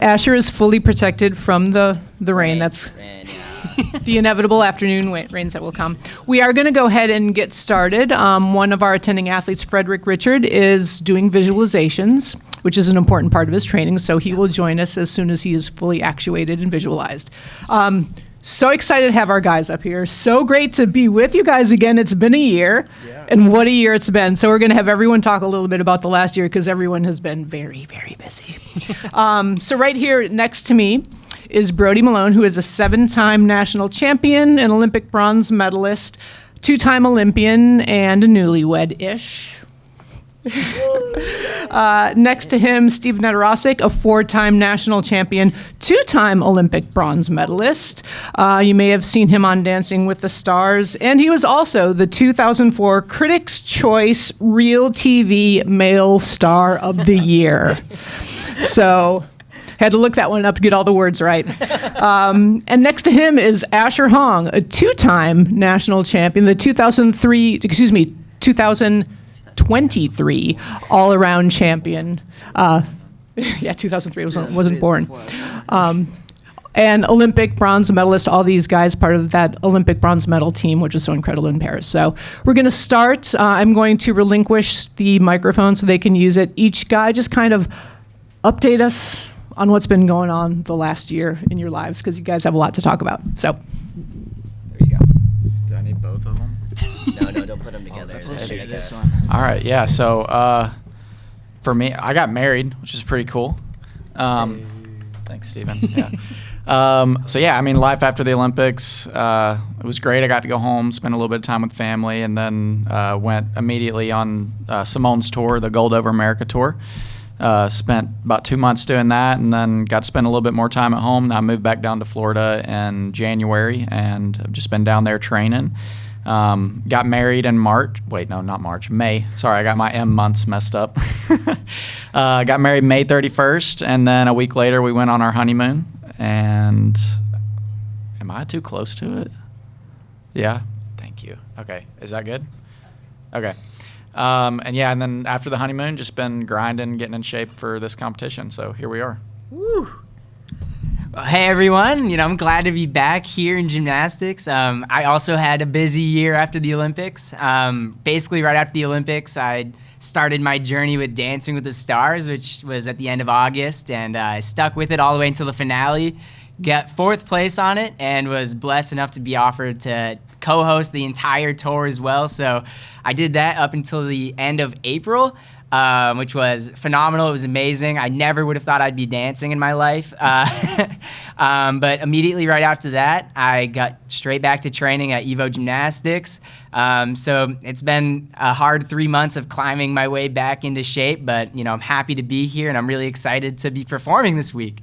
Asher is fully protected from the rain. That's the inevitable afternoon rains that will come. We are going to go ahead and get started. One of our attending athletes, Frederick Richard, is doing visualizations, which is an important part of his training, so he will join us as soon as he is fully actuated and visualized. So excited to have our guys up here. So great to be with you guys again. It's been a year, and what a year it's been. So we're going to have everyone talk a little bit about the last year because everyone has been very, very busy. So right here next to me is Brody Malone, who is a 7-time national champion, an Olympic bronze medalist, 2-time Olympian, and a newlywed-ish. Next to him, Steve Nedoroscik, a 4-time national champion, 2-time Olympic bronze medalist. You may have seen him on Dancing with the Stars, and he was also the 2004 Critics' Choice Real TV Male Star of the Year. So had to look that one up to get all the words right. And next to him is Asher Hong, a 2-time national champion, the 2023 all-around champion. 2003 wasn't born. And Olympic bronze medalist, all these guys part of that Olympic bronze medal team, which was so incredible in Paris. So we're going to start. I'm going to relinquish the microphone so they can use it. Each guy just kind of update us on what's been going on the last year in your lives, because you guys have a lot to talk about. So there you go. Do I need both of them? No, don't put them together. Let's do this one. All right, yeah. So for me, I got married, which is pretty cool. Thanks, Steven. Yeah. So yeah, I mean, life after the Olympics, it was great. I got to go home, spend a little bit of time with family, and then went immediately on Simone's tour, the Gold Over America tour. Spent about 2 months doing that, and then got to spend a little bit more time at home. Now I moved back down to Florida in January, and I've just been down there training. Got married in May. Sorry, I got my M months messed up. Got married May 31st, and then a week later we went on our honeymoon. And am I too close to it? Yeah? Thank you. Okay. Is that good? Okay. And then after the honeymoon, just been grinding, getting in shape for this competition. So here we are. Woo. Well, hey everyone, I'm glad to be back here in gymnastics. I also had a busy year after the Olympics. Basically right after the Olympics, I started my journey with Dancing with the Stars, which was at the end of August, and I stuck with it all the way until the finale. Got 4th place on it and was blessed enough to be offered to co-host the entire tour as well. So I did that up until the end of April. Which was phenomenal. It was amazing. I never would have thought I'd be dancing in my life. But immediately right after that, I got straight back to training at Evo Gymnastics. So it's been a hard 3 months of climbing my way back into shape, but I'm happy to be here and I'm really excited to be performing this week.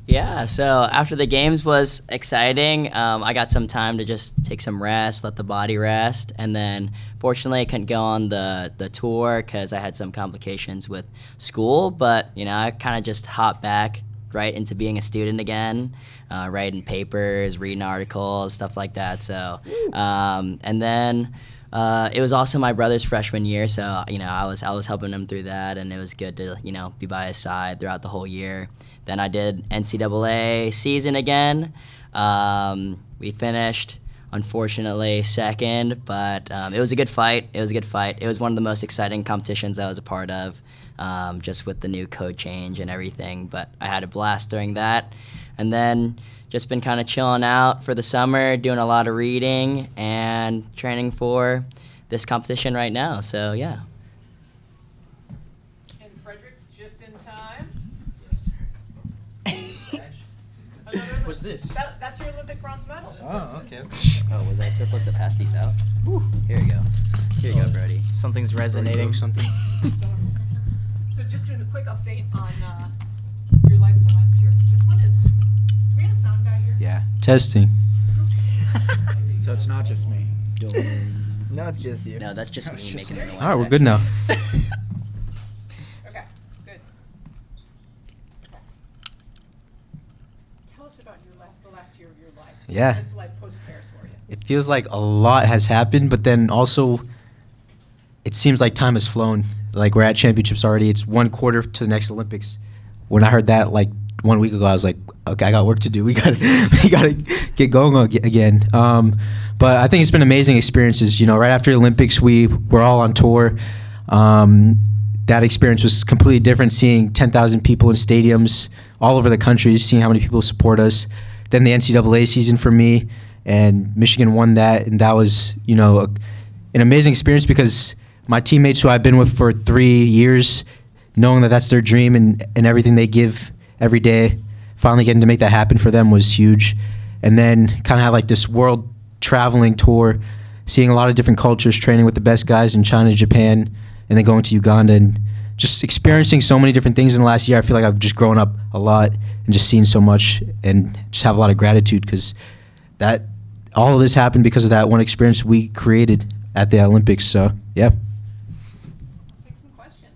Yeah, so after the games was exciting. I got some time to just take some rest, let the body rest, and then fortunately I couldn't go on the tour because I had some complications with school, but I kind of just hopped back right into being a student again, writing papers, reading articles, stuff like that. So, and then it was also my brother's freshman year, so I was helping him through that, and it was good to be by his side throughout the whole year. Then I did NCAA season again. We finished, unfortunately, second, but it was a good fight. It was one of the most exciting competitions I was a part of, just with the new code change and everything. But I had a blast during that. And then just been kind of chilling out for the summer, doing a lot of reading and training for this competition right now. So, yeah. What's this? That's your Olympic bronze medal. Oh, okay. Oh, was I supposed to pass these out? Ooh, here you go. Here you go, Brody. Something's resonating. Something. So just doing a quick update on your life the last year. This one is, do we have a sound guy here? Yeah. Testing. So it's not just me. No, it's just you. No, that's just me making the noise. All right, we're good now. Okay, good. Tell us about the last year of your life. Yeah. What's life post-Paris for you? It feels like a lot has happened, but then also it seems like time has flown Like, we're at championships already. It's 1 quarter to the next Olympics. When I heard that, like, 1 week ago, I was like, okay, I got work to do. We gotta get going again. But I think it's been amazing experiences. You know, right after the Olympics, we were all on tour. That experience was completely different, seeing 10,000 people in stadiums all over the country, seeing how many people support us. Then the NCAA season for me, and Michigan won that, and that was, you know, an amazing experience because my teammates who I've been with for 3 years, knowing that that's their dream and everything they give every day, finally getting to make that happen for them was huge. And then kind of had like this world traveling tour, seeing a lot of different cultures, training with the best guys in China, Japan, and then going to Uganda and just experiencing so many different things in the last year. I feel like I've just grown up a lot and just seen so much and just have a lot of gratitude because that all of this happened because of that one experience we created at the Olympics. So, yeah. Take some questions.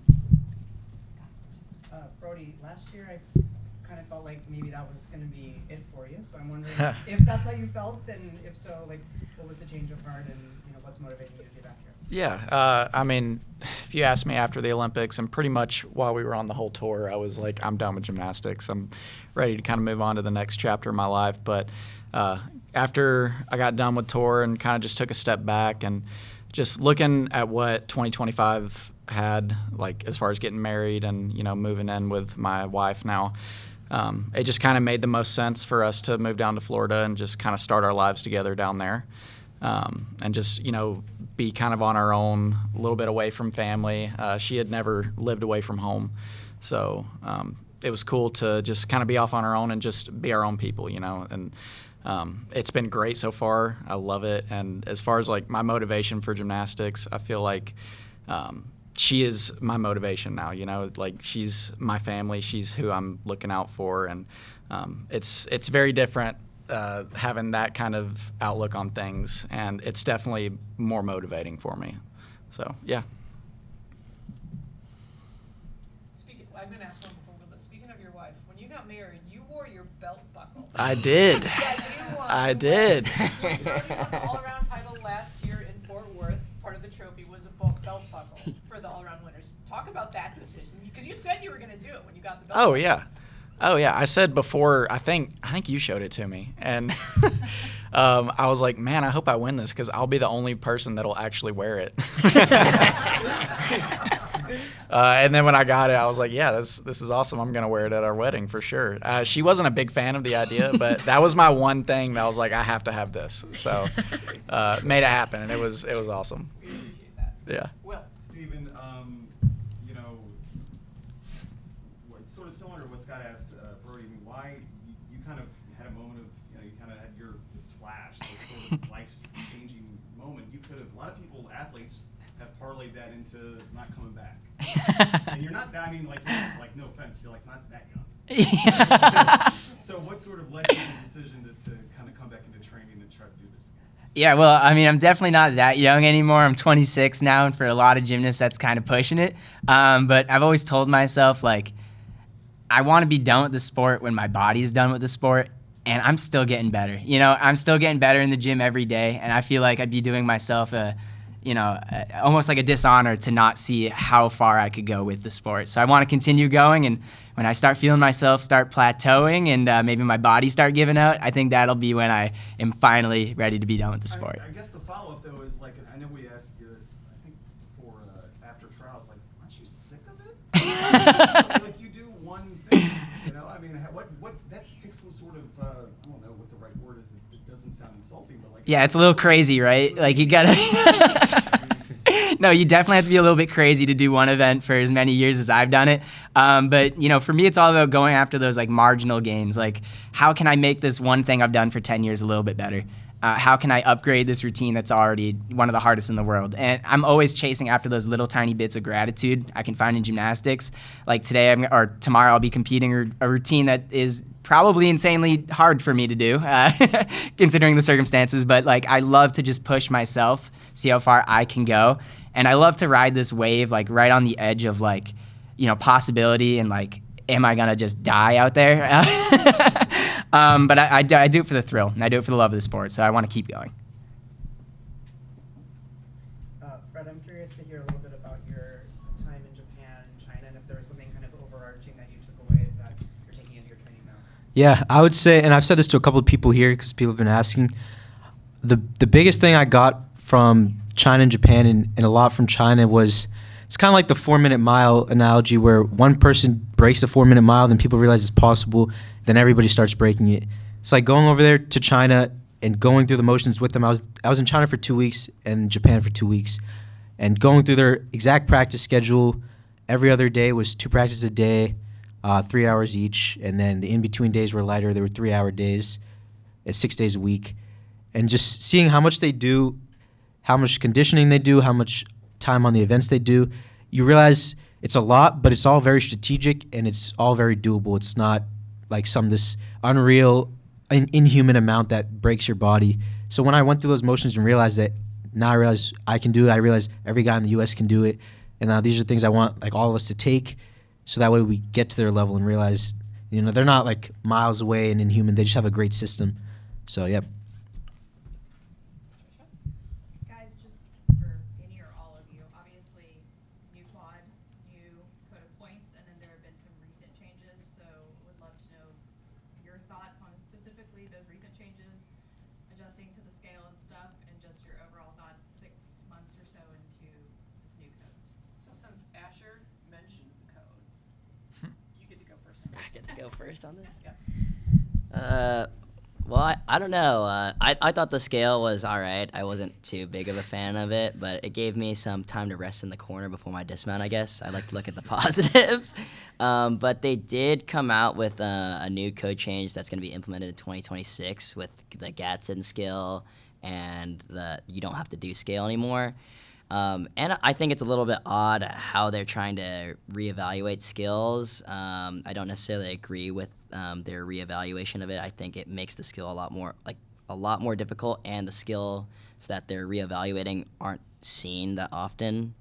Brody, last year I kind of felt like maybe that was going to be it for you. So I'm wondering if that's how you felt, and if so, like, what was the change of heart, and what's motivating you to get back here? Yeah, I mean, if you asked me after the Olympics, and pretty much while we were on the whole tour, I was like, I'm done with gymnastics. I'm ready to kind of move on to the next chapter of my life. But after I got done with tour and kind of just took a step back and just looking at what 2025 had, like as far as getting married and, moving in with my wife now, it just kind of made the most sense for us to move down to Florida and just kind of start our lives together down there. And just, be kind of on our own, a little bit away from family. She had never lived away from home. So it was cool to just kind of be off on our own and just be our own people, and it's been great so far. I love it. And as far as like my motivation for gymnastics, I feel like she is my motivation now, like she's my family. She's who I'm looking out for. And it's very different having that kind of outlook on things, and it's definitely more motivating for me. So, yeah. I'm going to ask one before, but speaking of your wife, when you got married, you wore your belt buckle. I did. Yeah, I did. You won the all-around title last year in Fort Worth. Part of the trophy was a belt buckle for the all-around winners. Talk about that decision, because you said you were going to do it when you got the belt. Oh, yeah. Oh yeah, I said before. I think you showed it to me, and I was like, man, I hope I win this because I'll be the only person that'll actually wear it. And then when I got it, I was like, yeah, this is awesome. I'm gonna wear it at our wedding for sure. She wasn't a big fan of the idea, but that was my one thing that I was like, I have to have this. So made it happen, and it was awesome. We appreciate that. Yeah. Will. Stephen, sort of similar to what Scott asked Brody, why you kind of had a moment of, you kind of had this flash, this sort of life-changing moment. You could have, a lot of people, athletes, have parlayed that into not coming back. And you're not, I mean, like no offense, you're like not that young. So what sort of led you to the decision to kind of come back into training and try to do this again? Yeah, well, I mean, I'm definitely not that young anymore. I'm 26 now, and for a lot of gymnasts, that's kind of pushing it. But I've always told myself, like, I want to be done with the sport when my body's done with the sport, and I'm still getting better. I'm still getting better in the gym every day, and I feel like I'd be doing myself almost like a dishonor to not see how far I could go with the sport. So I want to continue going, and when I start feeling myself start plateauing and maybe my body start giving out, I think that'll be when I am finally ready to be done with the sport. I guess the follow-up, though, is like, I know we asked you this, I think, before, after trials, like, aren't you sick of it? Like, you do one thing, I mean, what that takes some sort of, I don't know what the right word is, it doesn't sound insulting, but like... Yeah, it's a little crazy, right? Like, you gotta... No, you definitely have to be a little bit crazy to do one event for as many years as I've done it. But, for me, it's all about going after those, like, marginal gains. Like, how can I make this one thing I've done for 10 years a little bit better? How can I upgrade this routine that's already one of the hardest in the world? And I'm always chasing after those little tiny bits of gratitude I can find in gymnastics. Like today or tomorrow, I'll be competing a routine that is probably insanely hard for me to do, considering the circumstances. But like, I love to just push myself, see how far I can go. And I love to ride this wave, like right on the edge of like, possibility and like, am I gonna just die out there? But I do it for the thrill, and I do it for the love of the sport, so I want to keep going. Fred, I'm curious to hear a little bit about your time in overarching that you took away that you're taking into your training now? Yeah, I would say, and I've said this to a couple of people here because people have been asking, the biggest thing I got from China and Japan and a lot from China was, it's kind of like the 4-minute mile analogy where one person breaks the 4-minute mile, then people realize it's possible, then everybody starts breaking it. It's like going over there to China and going through the motions with them. I was in China for 2 weeks and Japan for 2 weeks, and going through their exact practice schedule. Every other day was 2 practices a day, 3 hours each, and then the in-between days were lighter. They were 3-hour days, 6 days a week. And just seeing how much they do, how much conditioning they do, how much time on the events they do, you realize it's a lot, but it's all very strategic and it's all very doable. It's not like this unreal, inhuman amount that breaks your body. So when I went through those motions and realized that, now I realize I can do it. I realize every guy in the U.S. can do it. And now these are things I want like all of us to take, so that way we get to their level and realize, they're not like miles away and inhuman. They just have a great system. So, yeah. Guys, just for any or all of you, obviously new quad, new code of points, and then there have been some recent changes. So would love to know your thoughts on specifically those recent changes, adjusting to the scale and stuff, and just your overall thoughts 6 months or so into this new code. So since Asher mentioned the code, you get to go first. I get to go first on this? Yeah. Well, I don't know. I thought the scale was all right. I wasn't too big of a fan of it, but it gave me some time to rest in the corner before my dismount, I guess. I like to look at the positives. But they did come out with a new code change that's going to be implemented in 2026 with the Gadsden scale, and you don't have to do scale anymore. And I think it's a little bit odd how they're trying to reevaluate skills. I don't necessarily agree with their reevaluation of it. I think it makes the skill a lot more difficult, and the skills that they're reevaluating aren't seen that often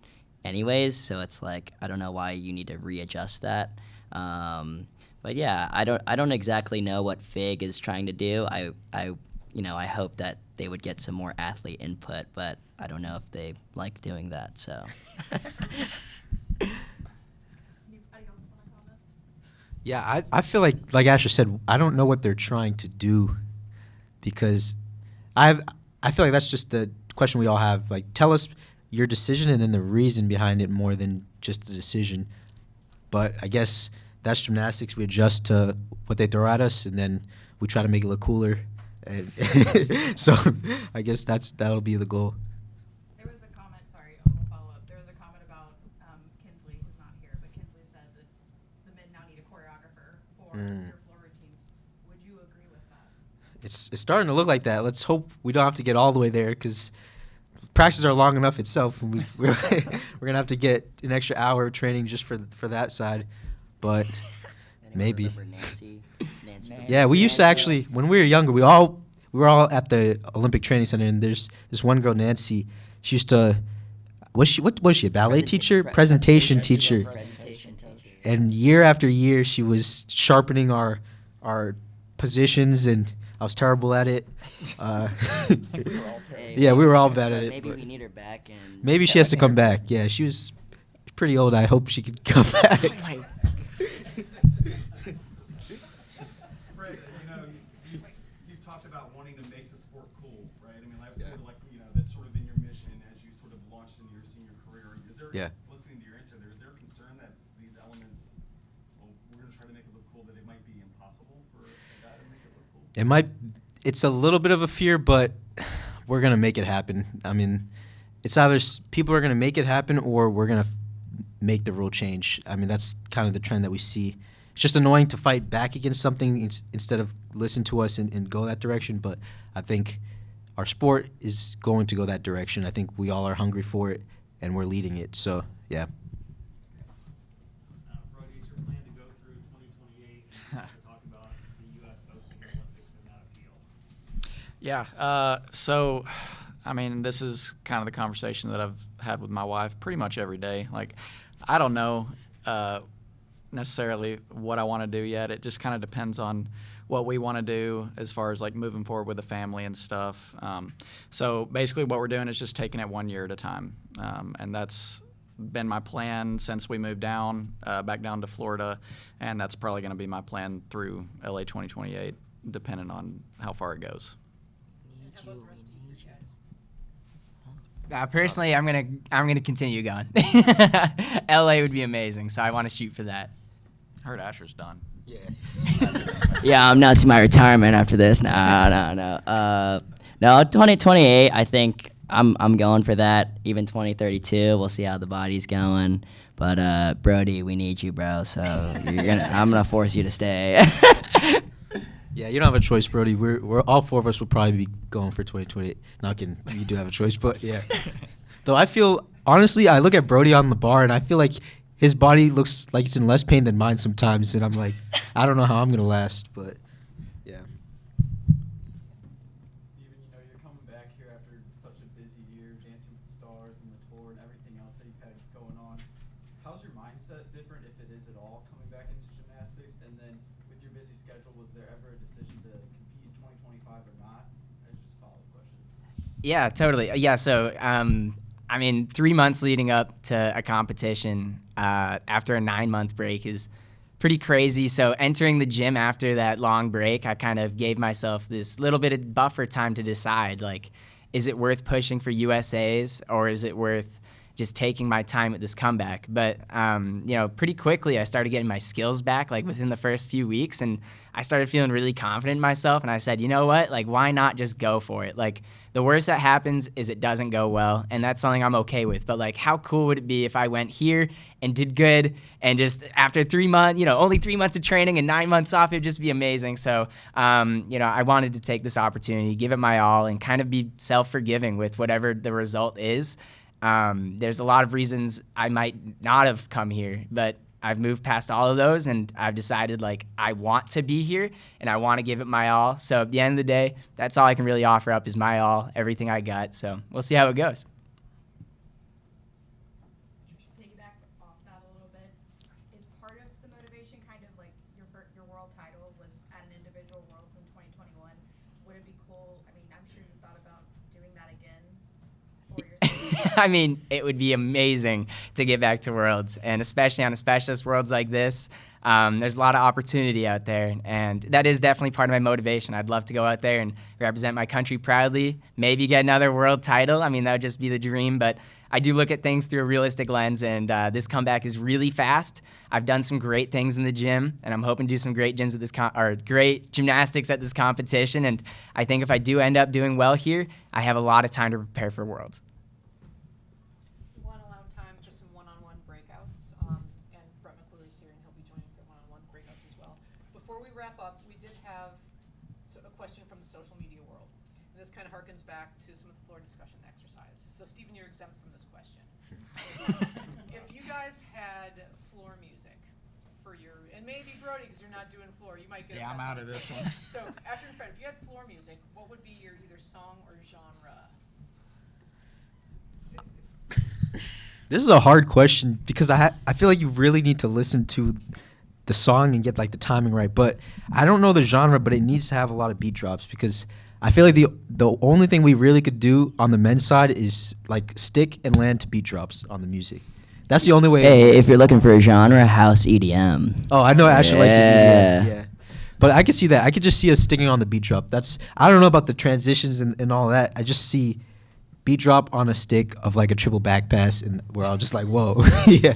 anyways. So it's like, I don't know why you need to readjust that. But yeah, I don't exactly know what FIG is trying to do. I hope that they would get some more athlete input, but I don't know if they like doing that. So. Yeah, I feel like Asher said, I don't know what they're trying to do, because I feel like that's just the question we all have. Like, tell us your decision and then the reason behind it more than just the decision. But I guess that's gymnastics. We adjust to what they throw at us, and then we try to make it look cooler. And so I guess that'll be the goal. There was a comment, sorry, a little follow-up. There was a comment about Kinsley, who's not here, but Kinsley said that the men now need a choreographer for your floor routines. Would you agree with that? It's starting to look like that. Let's hope we don't have to get all the way there, because practices are long enough itself. And we're going to have to get an extra hour of training just for that side. But maybe. Nancy. Yeah, we used to actually, when we were younger, we were all at the Olympic Training Center, and there's this one girl, Nancy. She used to, what was she, a ballet teacher? Presentation teacher. And year after year, she was sharpening our positions, and I was terrible at it. Yeah, we were all bad at it. Maybe we need her back. And maybe she has to come back. Yeah, she was pretty old. I hope she could come back. You've talked about wanting to make the sport cool, right? I mean, that's sort of like, that's sort of been your mission as you sort of launched into your senior career. Is there, listening to your answer there, is there concern that these elements, we're going to try to make it look cool, that it might be impossible for a guy to make it look cool? It's a little bit of a fear, but we're going to make it happen. I mean, it's either people are going to make it happen or we're going to make the rule change. I mean, that's kind of the trend that we see. It's just annoying to fight back against something instead of listen to us and go that direction. But I think our sport is going to go that direction. I think we all are hungry for it, and we're leading it. So, yeah. Brody, is your plan to go through 2028 and to talk about the U.S. hosting the Olympics and that appeal? Yeah. So, I mean, this is kind of the conversation that I've had with my wife pretty much every day. Like, I don't know necessarily what I want to do yet. It just kind of depends on what we want to do as far as like moving forward with the family and stuff. So basically what we're doing is just taking it 1 year at a time. And that's been my plan since we moved down, back down to Florida, and that's probably going to be my plan through LA 2028, depending on how far it goes. How about the rest of you guys? Personally, I'm gonna continue going. LA would be amazing, so I want to shoot for that. I heard Asher's done. Yeah. Yeah, I'm announcing my retirement after this. No. No, 2028, I think I'm going for that. Even 2032, we'll see how the body's going. But Brody, we need you, bro. So I'm gonna force you to stay. Yeah, you don't have a choice, Brody. We're all four of us will probably be going for 2028. Not kidding, you do have a choice, but yeah. Though I feel honestly, I look at Brody on the bar and I feel like his body looks like it's in less pain than mine sometimes, and I'm like, I don't know how I'm gonna last, but yeah. Steven, you're coming back here after such a busy year, Dancing with the Stars and the tour and everything else that you've had going on. How's your mindset different, if it is at all, coming back into gymnastics? And then with your busy schedule, was there ever a decision to compete in 2025 or not? That's just a follow-up question. Yeah, totally. Yeah, so 3 months leading up to a competition after a 9-month break is pretty crazy. So entering the gym after that long break, I kind of gave myself this little bit of buffer time to decide, like, is it worth pushing for USAs or is it worth just taking my time at this comeback? But, pretty quickly I started getting my skills back, like within the first few weeks, and I started feeling really confident in myself, and I said, you know what, like, why not just go for it? Like, the worst that happens is it doesn't go well, and that's something I'm okay with. But, like, how cool would it be if I went here and did good, and just after 3 months, only 3 months of training and 9 months off, it'd just be amazing. So, I wanted to take this opportunity, give it my all, and kind of be self-forgiving with whatever the result is. There's a lot of reasons I might not have come here, but I've moved past all of those, and I've decided, like, I want to be here and I want to give it my all. So at the end of the day, that's all I can really offer up is my all, everything I got. So we'll see how it goes. Piggyback off that a little bit, is part of the motivation kind of like your world title was at an individual worlds in 2021? Would it be cool? I mean, I'm sure you thought about doing that again for yourself. I mean, it would be amazing to get back to Worlds, and especially on a specialist Worlds like this. There's a lot of opportunity out there, and that is definitely part of my motivation. I'd love to go out there and represent my country proudly, maybe get another world title. I mean, that would just be the dream, but I do look at things through a realistic lens, and this comeback is really fast. I've done some great things in the gym, and I'm hoping to do some great gyms at this great gymnastics at this competition, and I think if I do end up doing well here, I have a lot of time to prepare for Worlds. We want to allow time for some one-on-one breakouts, and Brett McClure is here, and he'll be joining for one-on-one breakouts as well. Before we wrap up, we did have a question from the social media world, and this kind of harkens back to some of the floor discussion exercise. So, Stephen, you're exempt from this question. If you guys had floor music for your, and maybe Brody, because you're not doing floor, you might get. Yeah, I'm out of this one. So, Asher and Fred, if you had floor music, what would be your either song or genre? This is a hard question because I feel like you really need to listen to the song and get like the timing right. But I don't know the genre, but it needs to have a lot of beat drops because I feel like the only thing we really could do on the men's side is like stick and land to beat drops on the music. That's the only way. Hey, if you're looking for a genre, house EDM. Oh, I know Asher likes his Yeah. EDM. Yeah. But I could see that. I could just see us sticking on the beat drop. I don't know about the transitions and all that. I just see beat drop on a stick of like a triple back pass, and we're all just like, whoa. Yeah.